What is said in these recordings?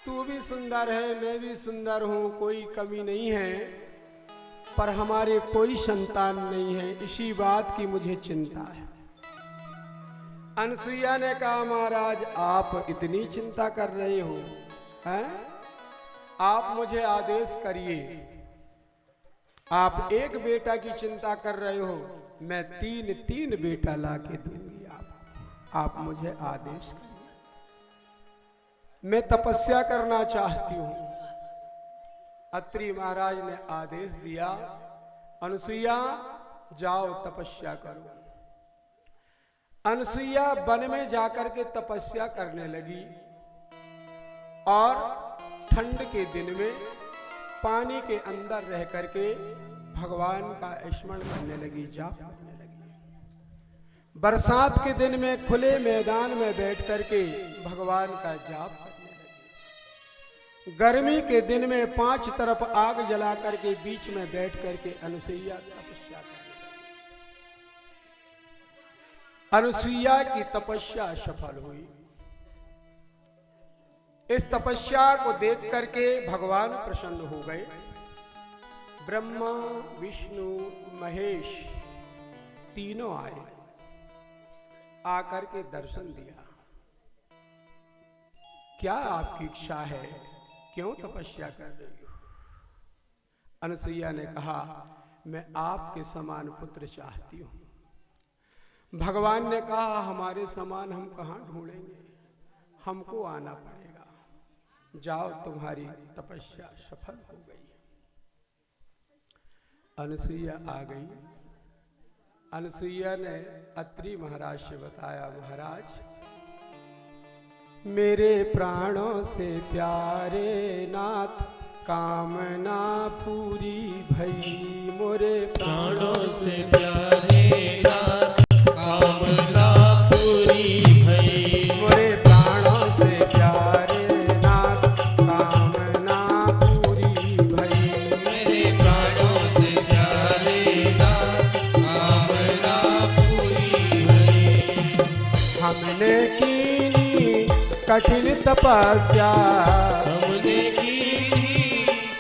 तू भी सुंदर है, मैं भी सुंदर हूँ, कोई कमी नहीं है, पर हमारे कोई संतान नहीं है, इसी बात की मुझे चिंता है। अनसुईया ने कहा, महाराज आप इतनी चिंता कर रहे हो, हैं? आप मुझे आदेश करिए। आप एक बेटा की चिंता कर रहे हो, मैं तीन बेटा ला के दूंगी आपको। आप मुझे आदेश करिए। मैं तपस्या करना चाहती हूं। अत्रि महाराज ने आदेश दिया, अनसुईया जाओ तपस्या करो। अनसुईया वन में जाकर के तपस्या करने लगी और ठंड के दिन में पानी के अंदर रह करके भगवान का स्मरण करने लगी, जाप करने लगी। बरसात के दिन में खुले मैदान में बैठ करके भगवान का जाप करने लगी। गर्मी के दिन में 5 तरफ आग जला करके बीच में बैठ करके अनसुईया तपस्या करने लगी। अनसुईया की तपस्या सफल हुई। इस तपस्या को देख करके भगवान प्रसन्न हो गए। ब्रह्मा विष्णु महेश तीनों आए, आकर के दर्शन दिया। क्या आपकी इच्छा है, क्यों तपस्या कर रही हो? अनसुईया ने कहा, मैं आपके समान पुत्र चाहती हूं। भगवान ने कहा, हमारे समान हम कहां ढूंढेंगे, हमको आना पड़ेगा। जाओ, तुम्हारी तपस्या सफल हो गई। अनसुईया आ गई। अनसुईया ने अत्रि महाराज से बताया, महाराज मेरे प्राणों से प्यारे नाथ, कामना पूरी भई। मोरे प्राणों से प्यारे नाथ, कामना पूरी भई। मोरे प्राणों से प्यारे कठिन तपस्या, हमने की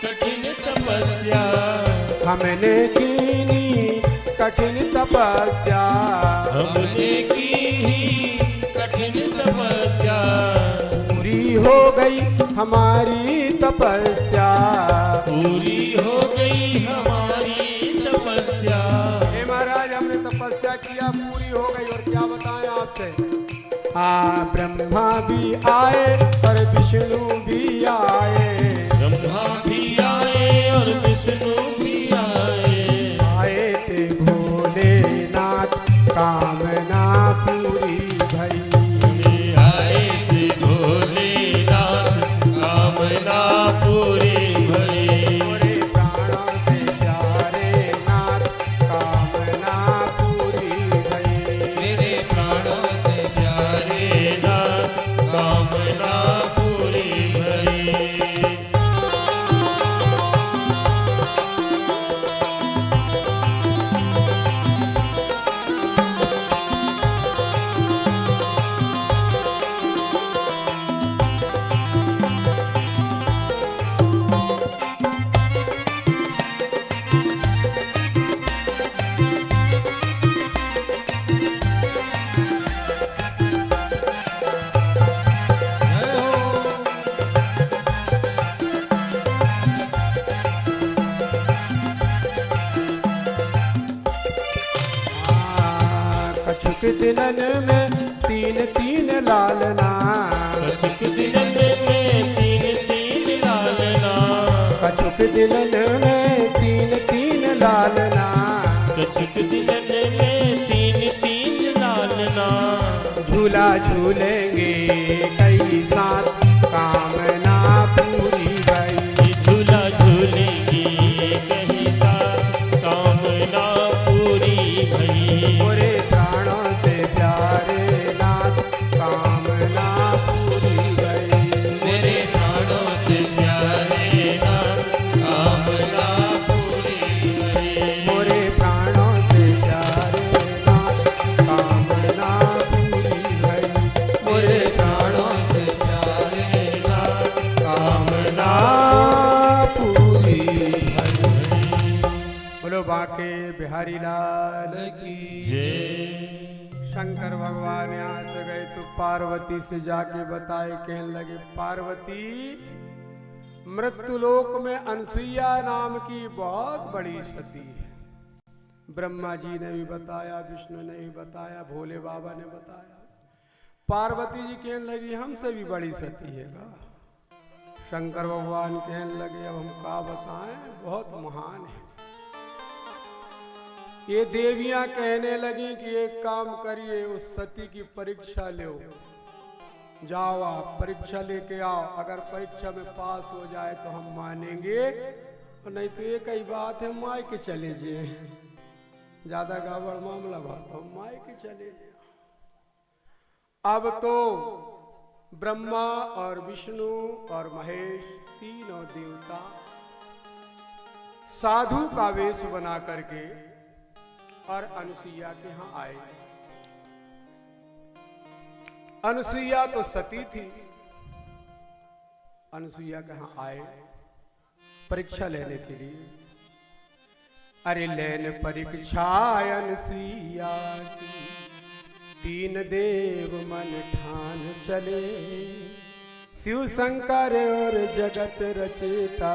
कठिन तपस्या, हमने की कठिन तपस्या, हमने की कठिन तपस्या। पूरी हो गई हमारी तपस्या, पूरी हो गई हमारी तपस्या। हे महाराज, हमने तपस्या किया, पूरी हो गई। और क्या बताएं आपसे? ब्रह्मा भी आए और विष्णु भी आए, ब्रह्मा भी आए और विष्णु भी आए। आए थे भोलेनाथ, कामना पूरी भई। आए थे भोलेनाथ, कामना पूरी भई। मोरे प्राणों से प्यारे नाथ, कामना पूरी भई। मेरे प्राणों से प्यारे नाथ, कामना पूरी भई। कछुक दिनन में तीन लालना, कछुक दिनन में तीन लालना, कछुक दिनन में तीन लालना, कछुक दिनन में तीन लालना। झूला झूलेंगे कई साथ, कामना पूरी भई। झूला झूलेंगे कहीं साथ, कामना पूरी भई। मोरे प्राणों से प्यारे नाथ, कामना पूरी भई। मेरे प्राणों से प्यारे नाथ, कामना पूरी भई। मोरे प्राणों से प्यारे नाथ, कामना पूरी भई। मेरे प्राणों बाके बिहारी लाल की जय। शंकर भगवान यहाँ से गए तो पार्वती से जाके बताए, कहने लगे पार्वती मृत्युलोक में अनसुईया नाम की बहुत बड़ी सती है। ब्रह्मा जी ने भी बताया, विष्णु ने भी बताया, भोले बाबा ने बताया। पार्वती जी कहने लगी हमसे भी बड़ी सती है का। शंकर भगवान कहने लगे अब हम क्या बताएं, बहुत महान है। ये देवियां कहने लगी कि एक काम करिए, उस सती की परीक्षा लो, जाओ आप परीक्षा लेके आओ, अगर परीक्षा में पास हो जाए तो हम मानेंगे, और नहीं तो एक ही बात है माई के चले जाए, ज्यादा गड़बड़ मामला बात तो हम माई के चले जाए। अब तो ब्रह्मा और विष्णु और महेश तीनों देवता साधु का वेश बना करके और अनुसुईया के यहां आए। अनुसुईया तो सती थी, अनुसुईया के यहां आए परीक्षा लेने के लिए। अरे लेन परीक्षा अनुसुईया की, तीन देव मन ठान चले, शिव शंकर और जगत रचेता